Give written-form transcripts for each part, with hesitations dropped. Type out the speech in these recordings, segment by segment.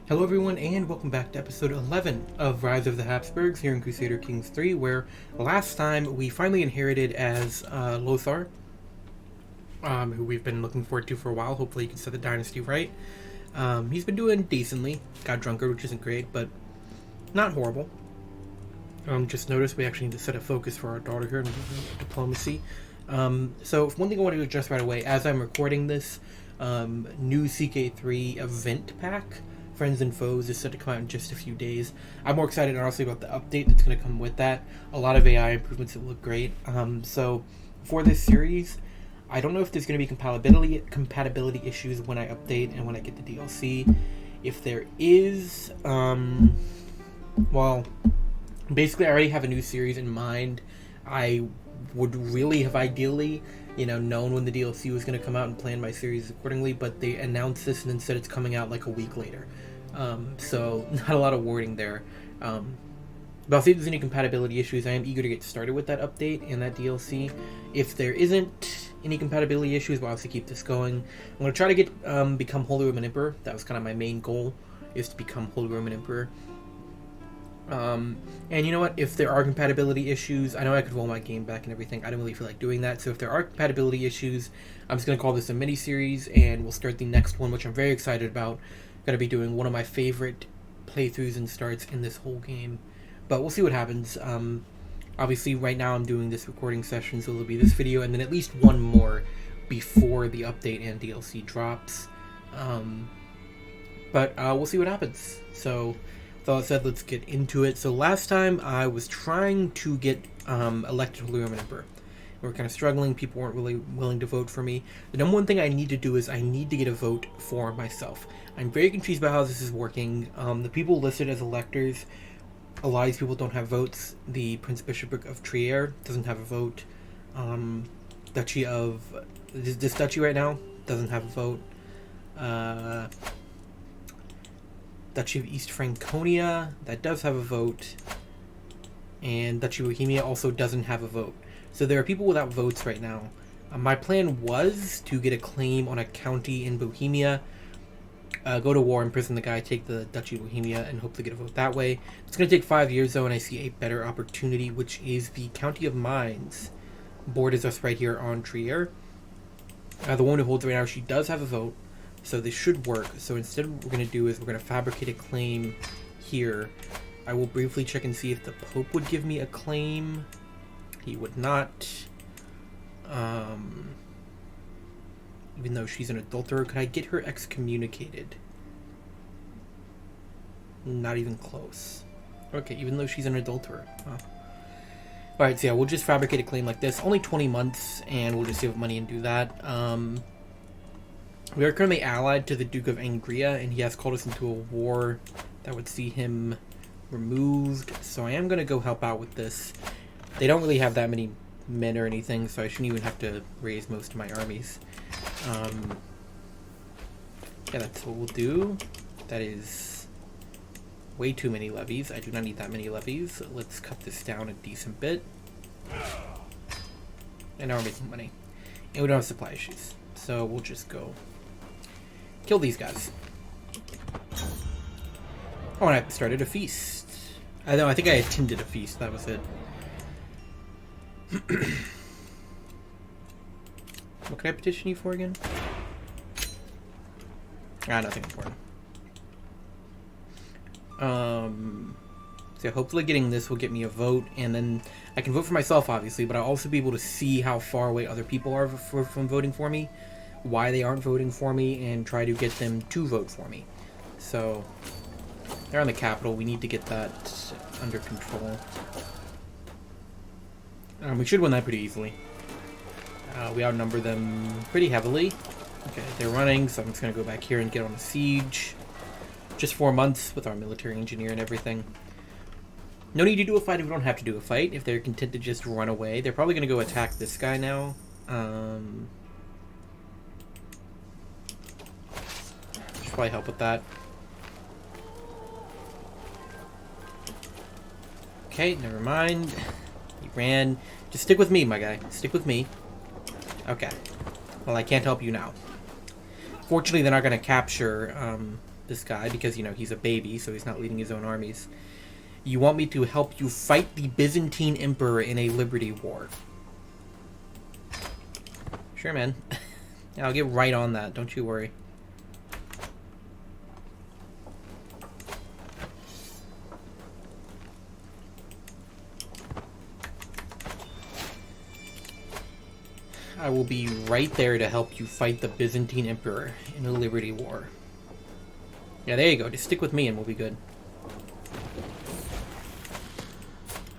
Hello everyone and welcome back to episode 11 of Rise of the Habsburgs here in Crusader Kings 3, where last time we finally inherited as Lothar, who we've been looking forward to for a while. Hopefully he can set the dynasty right. He's been doing decently. Got drunker, which isn't great, but not horrible. Just noticed we actually need to set a focus for our daughter here in diplomacy. So one thing I want to address right away, as I'm recording this, new CK3 event pack, Friends and Foes, is set to come out in just a few days. I'm more excited, honestly, about the update that's going to come with that. A lot of AI improvements that look great. So for this series, I don't know if there's going to be compatibility issues when I update and when I get the DLC. If there is, well, basically I already have a new series in mind. I would really have ideally, known when the DLC was going to come out and planned my series accordingly, but they announced this and then said it's coming out like a week later. So not a lot of wording there. But I'll see if there's any compatibility issues. I am eager to get started with that update and that DLC. If there isn't any compatibility issues, we'll obviously keep this going. I'm going to try to get become Holy Roman Emperor. That was kind of my main goal, is to become Holy Roman Emperor. And you know what, if there are compatibility issues, I know I could roll my game back and everything. I don't really feel like doing that, so if there are compatibility issues, I'm just going to call this a mini-series, and we'll start the next one, which I'm very excited about. Going to be doing one of my favorite playthroughs and starts in this whole game, but we'll see what happens. Obviously, right now I'm doing this recording session, so it'll be this video, and then at least one more before the update and DLC drops. But we'll see what happens. So with all that said, let's get into it. So last time I was trying to get elected Holy Roman Emperor. We were kind of struggling. People weren't really willing to vote for me. The number one thing I need to do is I need to get a vote for myself. I'm very confused about how this is working. The people listed as electors, a lot of these people don't have votes. The Prince Bishopric of Trier doesn't have a vote. Duchy of... This duchy right now doesn't have a vote. Duchy of East Franconia, that does have a vote. And Duchy of Bohemia also doesn't have a vote. So there are people without votes right now. My plan was to get a claim on a county in Bohemia, go to war, imprison the guy, take the Duchy of Bohemia, and hopefully get a vote that way. It's going to take 5 years, though, and I see a better opportunity, which is the County of Mainz. Borders us right here on Trier. The woman who holds it right now, she does have a vote, so this should work. So instead what we're going to do is we're going to fabricate a claim here. I will briefly check and see if the Pope would give me a claim. He would not. Even though she's an adulterer, could I get her excommunicated? Not even close. Okay, even though she's an adulterer. Huh. Alright, so yeah, we'll just fabricate a claim like this. Only 20 months, and we'll just save money and do that. We are currently allied to the Duke of Angria, and he has called us into a war that would see him removed. So I am going to go help out with this. They don't really have that many men or anything, so I shouldn't even have to raise most of my armies. Yeah, that's what we'll do. That is way too many levies. I do not need that many levies. Let's cut this down a decent bit. And now we're making money. And we don't have supply issues. So we'll just go kill these guys. Oh, and I started a feast. I know, I think I attended a feast. That was it. What can I petition you for again? Nothing important. So hopefully getting this will get me a vote, and then I can vote for myself, obviously, but I'll also be able to see how far away other people are from voting for me, why they aren't voting for me, and try to get them to vote for me. So they're on the capital. We need to get that under control. We should win that pretty easily. We outnumber them pretty heavily. Okay, they're running, so I'm just going to go back here and get on a siege. Just 4 months with our military engineer and everything. No need to do a fight if we don't have to do a fight. If they're content to just run away. They're probably going to go attack this guy now. Should probably help with that. Okay, never mind. He ran. Just stick with me, my guy. Stick with me. Okay. Well, I can't help you now. Fortunately, they're not going to capture this guy, because, you know, he's a baby, so he's not leading his own armies. You want me to help you fight the Byzantine Emperor in a liberty war. Sure, man. I'll get right on that, don't you worry. I will be right there to help you fight the Byzantine Emperor in a liberty war. Yeah, there you go. Just stick with me and we'll be good.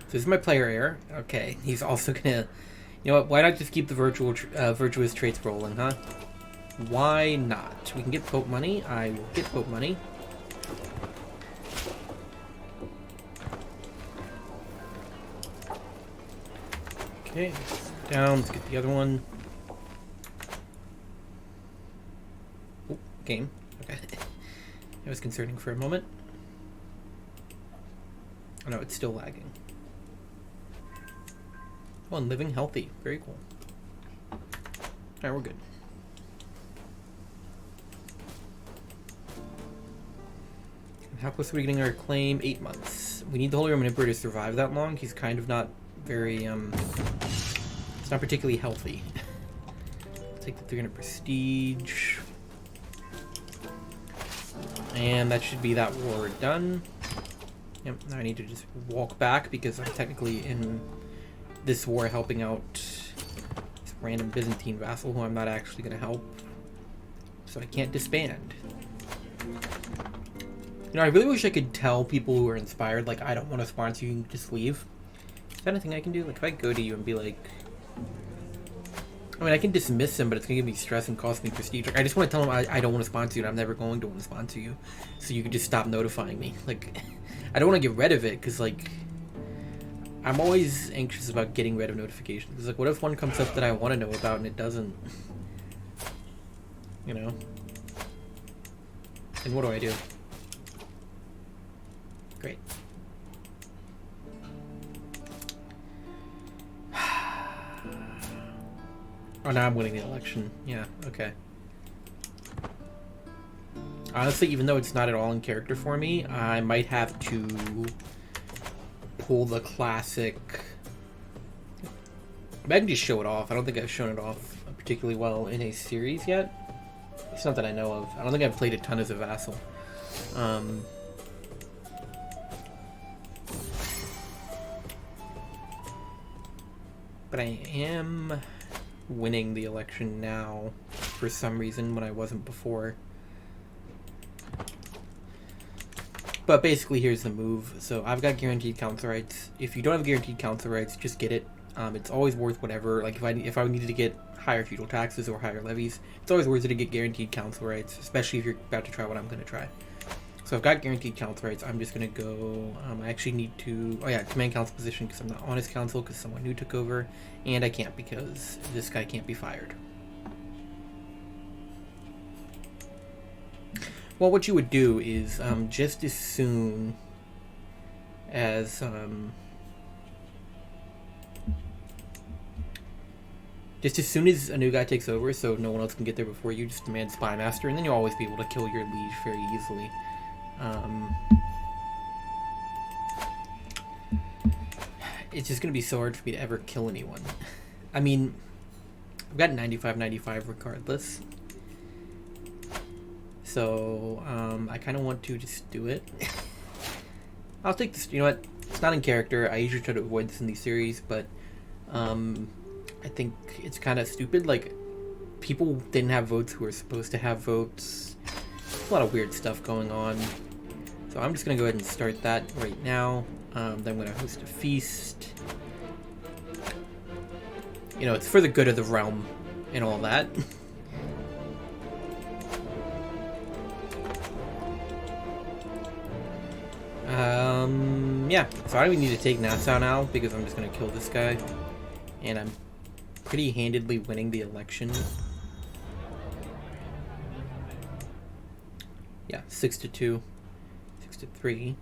So this is my player error. Okay, he's also gonna... You know what, why not just keep the virtuous traits rolling, huh? Why not? We can get Pope money. I will get Pope money. Okay, down. Let's get the other one. Oh, game. Okay. That was concerning for a moment. Oh no, it's still lagging. Oh, and living healthy. Very cool. Alright, we're good. How close are we getting our claim? 8 months. We need the Holy Roman Emperor to survive that long. He's kind of not very, it's not particularly healthy. Take the 300 prestige. And that should be that war done. Yep, now I need to just walk back because I'm technically in this war helping out this random Byzantine vassal who I'm not actually going to help. So I can't disband. You know, I really wish I could tell people who are inspired, like, I don't want to sponsor you, just leave. Is that anything I can do? Like, if I go to you and be like... I mean, I can dismiss him, but it's going to give me stress and cost me prestige. Like, I just want to tell him I don't want to sponsor you and I'm never going to want to sponsor you. So you can just stop notifying me. Like, I don't want to get rid of it, because, like... I'm always anxious about getting rid of notifications. Because, like, what if one comes up that I want to know about and it doesn't? You know? And what do I do? Great. Oh, now I'm winning the election. Yeah, okay. Honestly, even though it's not at all in character for me, I might have to pull the classic... I can just show it off. I don't think I've shown it off particularly well in a series yet. It's not that I know of. I don't think I've played a ton as a vassal. But I am winning the election now for some reason when I wasn't before. But basically here's the move. So I've got guaranteed council rights. If you don't have guaranteed council rights, just get it. It's always worth whatever. Like if I needed to get higher feudal taxes or higher levies, it's always worth it to get guaranteed council rights, especially if you're about to try what I'm going to try. So I've got guaranteed council rights. I'm just going to go... I actually need to... Oh yeah, command council position because I'm not on his council because someone new took over. And I can't because this guy can't be fired. Well, what you would do is just as soon as... just as soon as a new guy takes over, so no one else can get there before you, just demand Spy Master, and then you'll always be able to kill your liege very easily. It's just going to be so hard for me to ever kill anyone. I mean, I've got 95-95 regardless. So, I kind of want to just do it. I'll take this, you know what, it's not in character. I usually try to avoid this in these series, but, I think it's kind of stupid. Like, people didn't have votes who were supposed to have votes. A lot of weird stuff going on. So I'm just going to go ahead and start that right now. Then I'm going to host a feast. You know, it's for the good of the realm and all that. Yeah. So I don't even need to take Nassau now because I'm just going to kill this guy. And I'm pretty handedly winning the election. Yeah, 6-2, 6-3.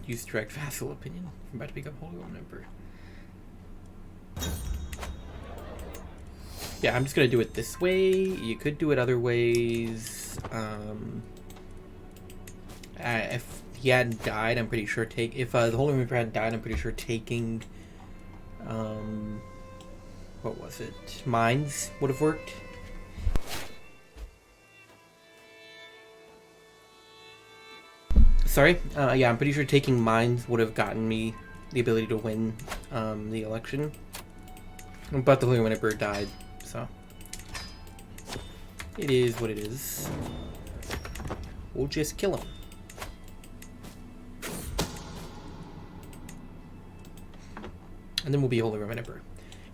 Use direct vassal opinion. I'm about to become Holy Roman Emperor. Yeah, I'm just gonna do it this way. You could do it other ways. If he hadn't died, I'm pretty sure if the Holy Reaper hadn't died, I'm pretty sure taking what was it? Mines would have worked. Sorry. Yeah, I'm pretty sure taking mines would have gotten me the ability to win the election. But the Holy Reaper died, so it is what it is. We'll just kill him. And then we'll be Holy Roman Emperor.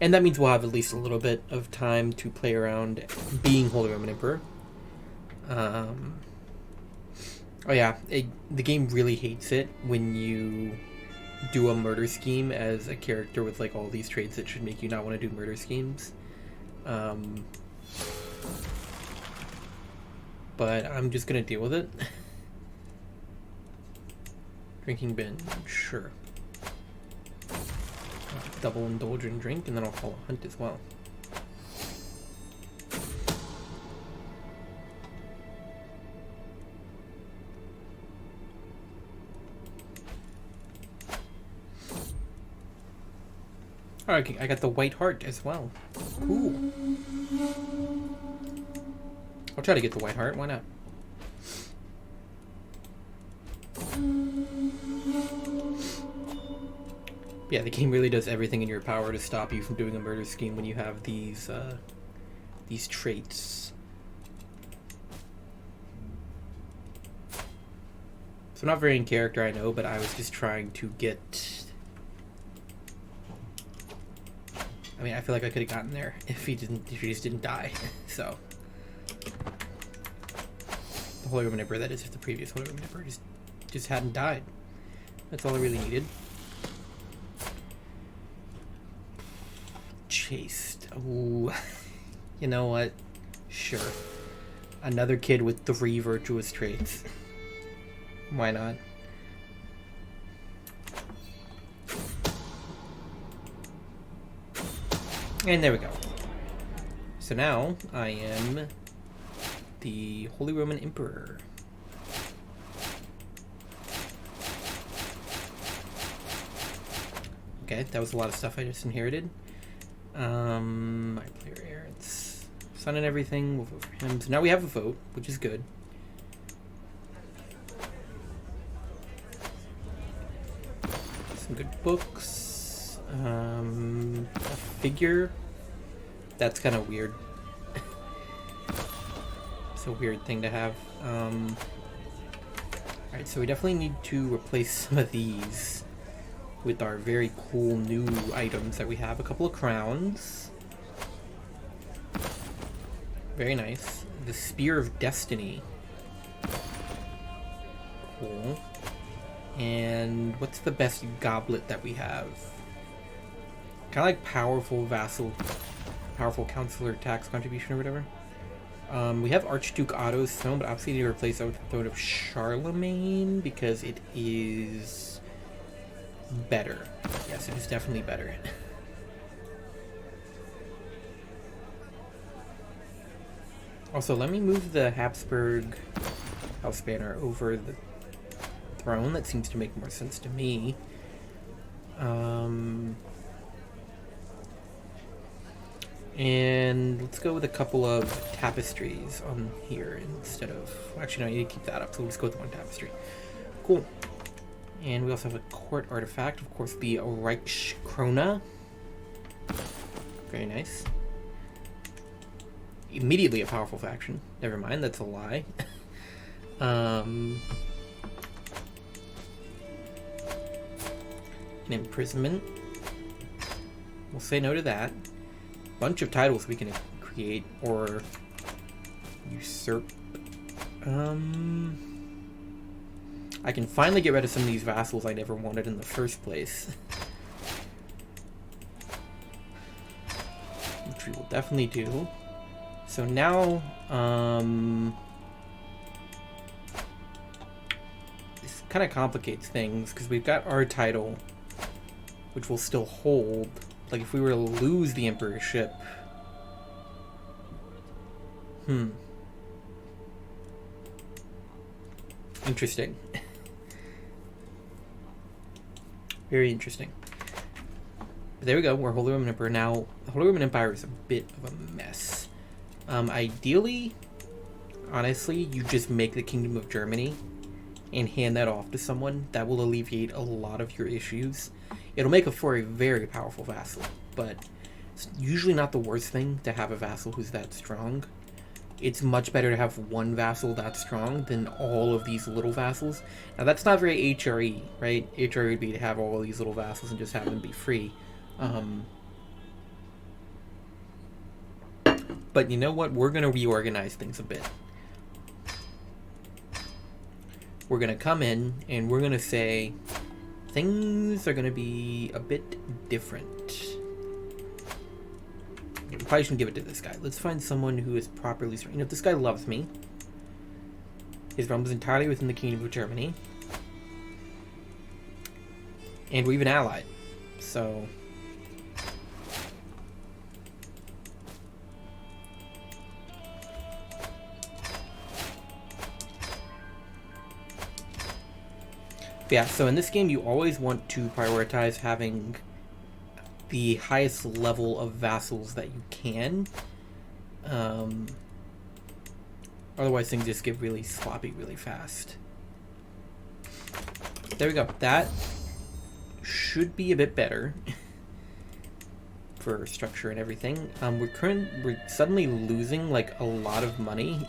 And that means we'll have at least a little bit of time to play around being Holy Roman Emperor. Oh yeah, the game really hates it when you do a murder scheme as a character with like all these traits that should make you not want to do murder schemes. But I'm just gonna deal with it. Drinking binge, sure. Double indulge and drink, and then I'll call a hunt as well. Alright, I got the white heart as well. Ooh. I'll try to get the white heart, why not? Yeah, the game really does everything in your power to stop you from doing a murder scheme when you have these traits. So not very in character, I know, but I was just trying to get... I mean, I feel like I could have gotten there if he just didn't die. So the Holy Roman Emperor, that is, if the previous Holy Roman Emperor just hadn't died. That's all I really needed. Chaste. Ooh. You know what? Sure. Another kid with 3 virtuous traits. Why not? And there we go. So now I am the Holy Roman Emperor. Okay, that was a lot of stuff I just inherited. My player errants. Son and everything, we'll vote for him. So now we have a vote, which is good. Some good books. A figure. That's kind of weird. It's a weird thing to have. Alright, so we definitely need to replace some of these with our very cool new items that we have. A couple of crowns. Very nice. The Spear of Destiny. Cool. And what's the best goblet that we have? Kind of like powerful vassal, powerful counselor tax contribution or whatever. We have Archduke Otto's throne, but obviously need to replace that with the throne of Charlemagne because it is better. Yes, it is definitely better. Also, let me move the Habsburg house banner over the throne. That seems to make more sense to me. And let's go with a couple of tapestries on here instead of... Actually, no, I need to keep that up, so we'll just go with one tapestry. Cool. And we also have a court artifact, of course, the Reichskrone. Very nice. Immediately a powerful faction. Never mind, that's a lie. An imprisonment. We'll say no to that. Bunch of titles we can create or usurp. I can finally get rid of some of these vassals I never wanted in the first place. Which we will definitely do. So now, this kind of complicates things because we've got our title, which will still hold. Like if we were to lose the emperorship, Interesting. Very interesting. But there we go. We're Holy Roman Emperor. Now, the Holy Roman Empire is a bit of a mess. Ideally, honestly, you just make the Kingdom of Germany and hand that off to someone. That will alleviate a lot of your issues. It'll make for a very powerful vassal, but it's usually not the worst thing to have a vassal who's that strong. It's much better to have one vassal that strong than all of these little vassals. Now, that's not very HRE, right? HRE would be to have all these little vassals and just have them be free. But you know what? We're going to reorganize things a bit. We're going to come in and we're going to say things are going to be a bit different. We probably shouldn't give it to this guy. Let's find someone who is properly strong. You know, this guy loves me. His realm is entirely within the Kingdom of Germany. And we're even allied. So... yeah, so in this game you always want to prioritize having the highest level of vassals that you can. Otherwise things just get really sloppy really fast. There we go. That should be a bit better for structure and everything. We're suddenly losing like a lot of money.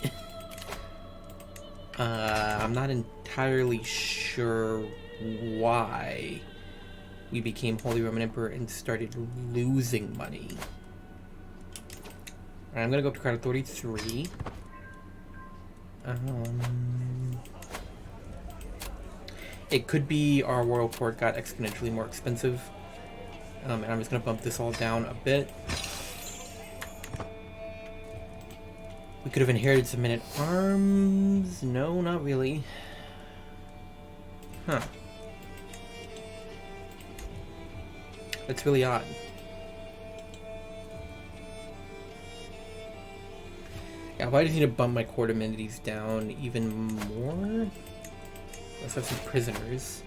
I'm not entirely sure why we became Holy Roman Emperor and started losing money. Alright, I'm gonna go up to Crown Authority 3. It could be our royal court got exponentially more expensive. And I'm just gonna bump this all down a bit. We could have inherited some men-at-arms. No, not really. Huh. That's really odd. Yeah, why do I need to bump my court amenities down even more? Let's have some prisoners.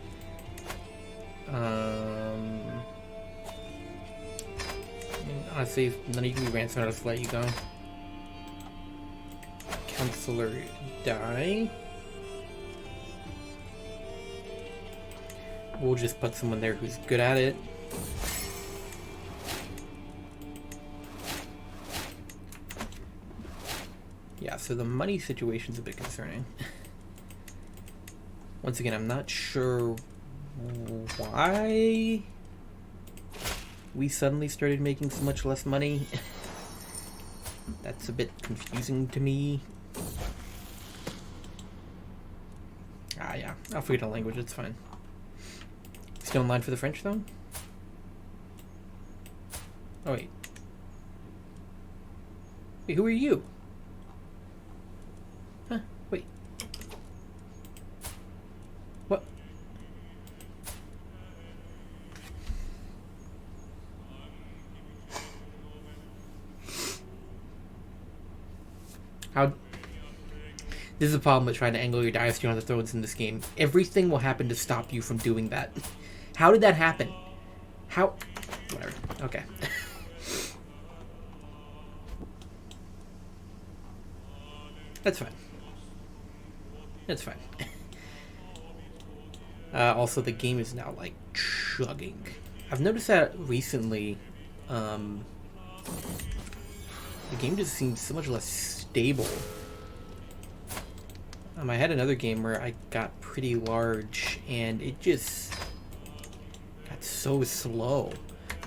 Honestly, if none of you can be ransomed, I'll just let you go. Counselor die. We'll just put someone there who's good at it. Yeah, so the money situation's a bit concerning. Once again, I'm not sure why we suddenly started making so much less money. That's a bit confusing to me. Ah, yeah. I'll forget the language. It's fine. Still in line for the French, though? Oh, wait. Wait, who are you? Huh? Wait. What? How... This is a problem with trying to angle your dynasty on the thrones in this game. Everything will happen to stop you from doing that. How did that happen? How... Whatever. Okay. That's fine. That's fine. Also, the game is now, like, chugging. I've noticed that recently, the game just seems so much less stable. I had another game where I got pretty large, and it just got so slow.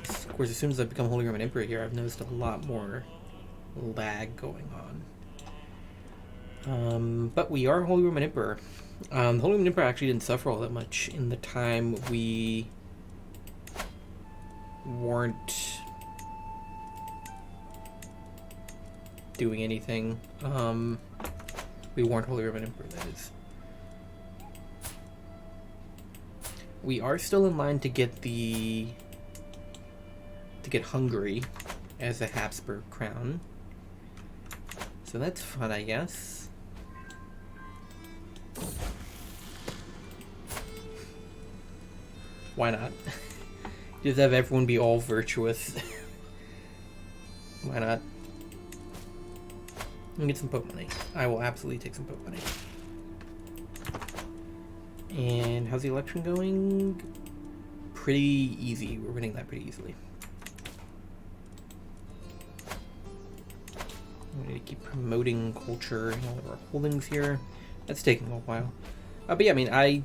Of course, as soon as I've become Holy Roman Emperor here, I've noticed a lot more lag going on. But we are Holy Roman Emperor. The Holy Roman Emperor actually didn't suffer all that much in the time we weren't doing anything. We weren't Holy Roman Emperor, that is. We are still in line to get Hungary as a Habsburg crown. So So that's fun, I guess. Why not? Just have everyone be all virtuous. Why not? Let me get some Pope money. I will absolutely take some Pope money. And how's the election going? Pretty easy. We're winning that pretty easily. We need to keep promoting culture in all of our holdings here. That's taking a while. But yeah, I mean, I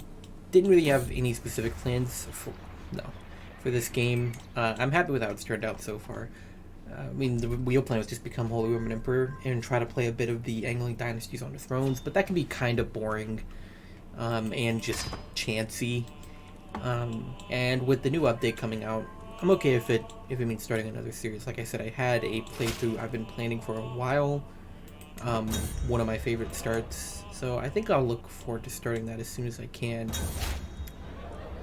didn't really have any specific plans for this game. I'm happy with how it's turned out so far. I mean, the real plan was just become Holy Roman Emperor and try to play a bit of the Angling dynasties on the thrones, but that can be kind of boring and just chancy. And with the new update coming out, I'm okay if it means starting another series. Like I said, I had a playthrough I've been planning for a while. One of my favorite starts. So I think I'll look forward to starting that as soon as I can.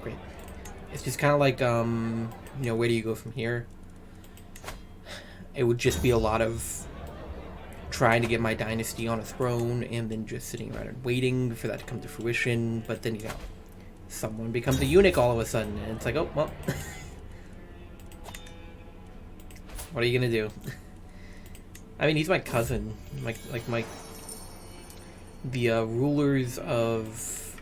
Great. It's just kind of like, you know, where do you go from here? It would just be a lot of trying to get my dynasty on a throne and then just sitting around and waiting for that to come to fruition. But then, you know, someone becomes a eunuch all of a sudden, and it's like, oh, well. What are you gonna do? I mean, he's my cousin. The rulers of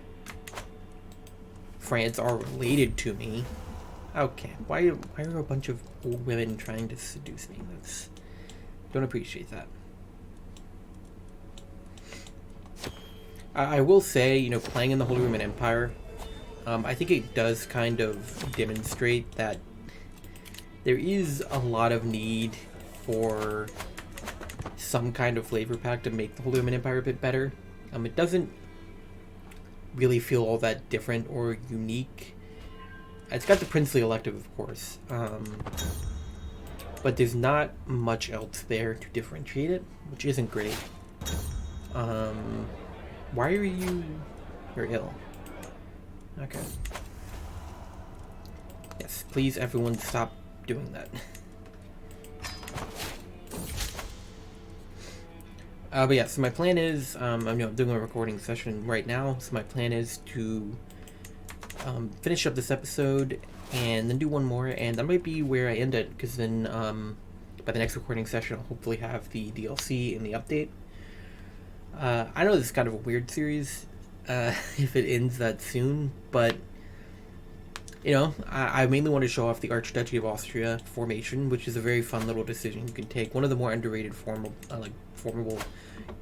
France are related to me. Okay, why are a bunch of old women trying to seduce me? Don't appreciate that. I will say, you know, playing in the Holy Roman Empire, I think it does kind of demonstrate that there is a lot of need for some kind of flavor pack to make the Holy Roman Empire a bit better. It doesn't really feel all that different or unique. It's got the princely elective, of course, but there's not much else there to differentiate it, which isn't great. Why are you... You're ill. Okay. Yes, please everyone stop doing that. But yeah, so my plan is, I'm doing a recording session right now, so my plan is to finish up this episode and then do one more, and that might be where I end it, because then by the next recording session I'll hopefully have the DLC and the update. I know this is kind of a weird series if it ends that soon, but you know, I mainly want to show off the Archduchy of Austria Formation, which is a very fun little decision you can take. One of the more underrated formable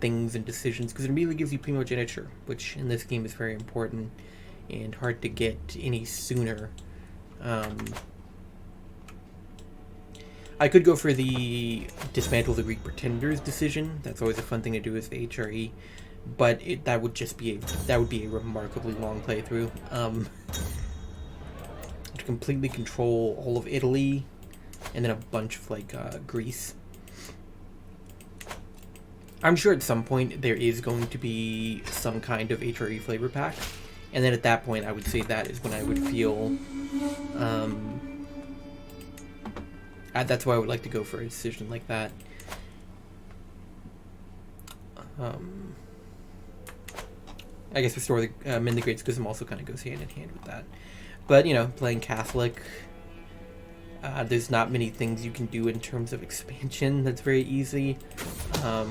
things and decisions, because it immediately gives you primogeniture, which in this game is very important and hard to get any sooner. I could go for the dismantle the Greek pretenders decision. That's always a fun thing to do as the HRE, but that would be a remarkably long playthrough. To completely control all of Italy, and then a bunch of Greece. I'm sure at some point there is going to be some kind of HRE flavor pack, and then at that point I would say that is when I would feel that's why I would like to go for a decision like that. I guess restore the mend the Great Schism also kind of goes hand in hand with that. But, you know, playing Catholic, there's not many things you can do in terms of expansion that's very easy. I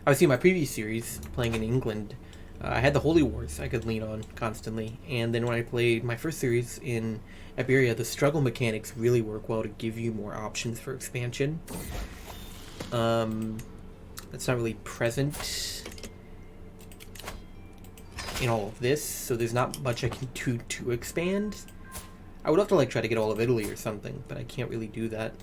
was seeing my previous series, playing in England, I had the Holy Wars I could lean on constantly. And then when I played my first series in Iberia, the struggle mechanics really work well to give you more options for expansion. That's not really present in all of this, so there's not much I can do to expand. I would have to try to get all of Italy or something, but I can't really do that.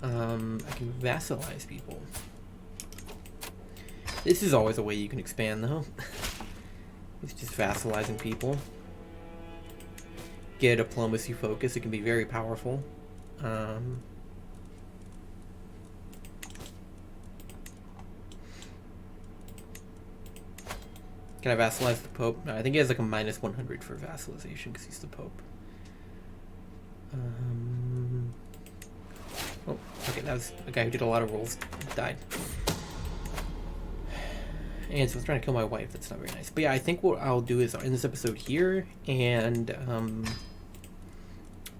I can vassalize people. This is always a way you can expand, though. It's just vassalizing people. Get a diplomacy focus, it can be very powerful. Can I vassalize the Pope? No, I think he has a minus 100 for vassalization because he's the Pope. Oh, okay, that was a guy who did a lot of rolls. Died. And so I was trying to kill my wife. That's not very nice. But yeah, I think what I'll do is I'll end this episode here, and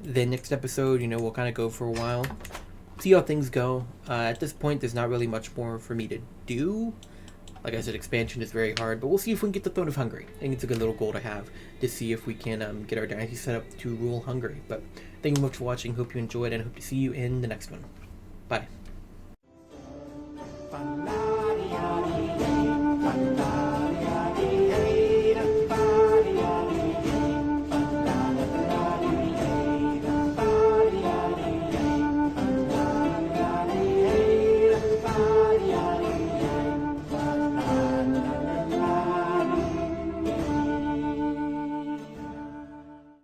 then next episode, we'll kind of go for a while, see how things go. At this point, there's not really much more for me to do. Like I said, expansion is very hard, but we'll see if we can get the Throne of Hungary. I think it's a good little goal to have, to see if we can get our dynasty set up to rule Hungary. But thank you much for watching. Hope you enjoyed, and hope to see you in the next one. Bye.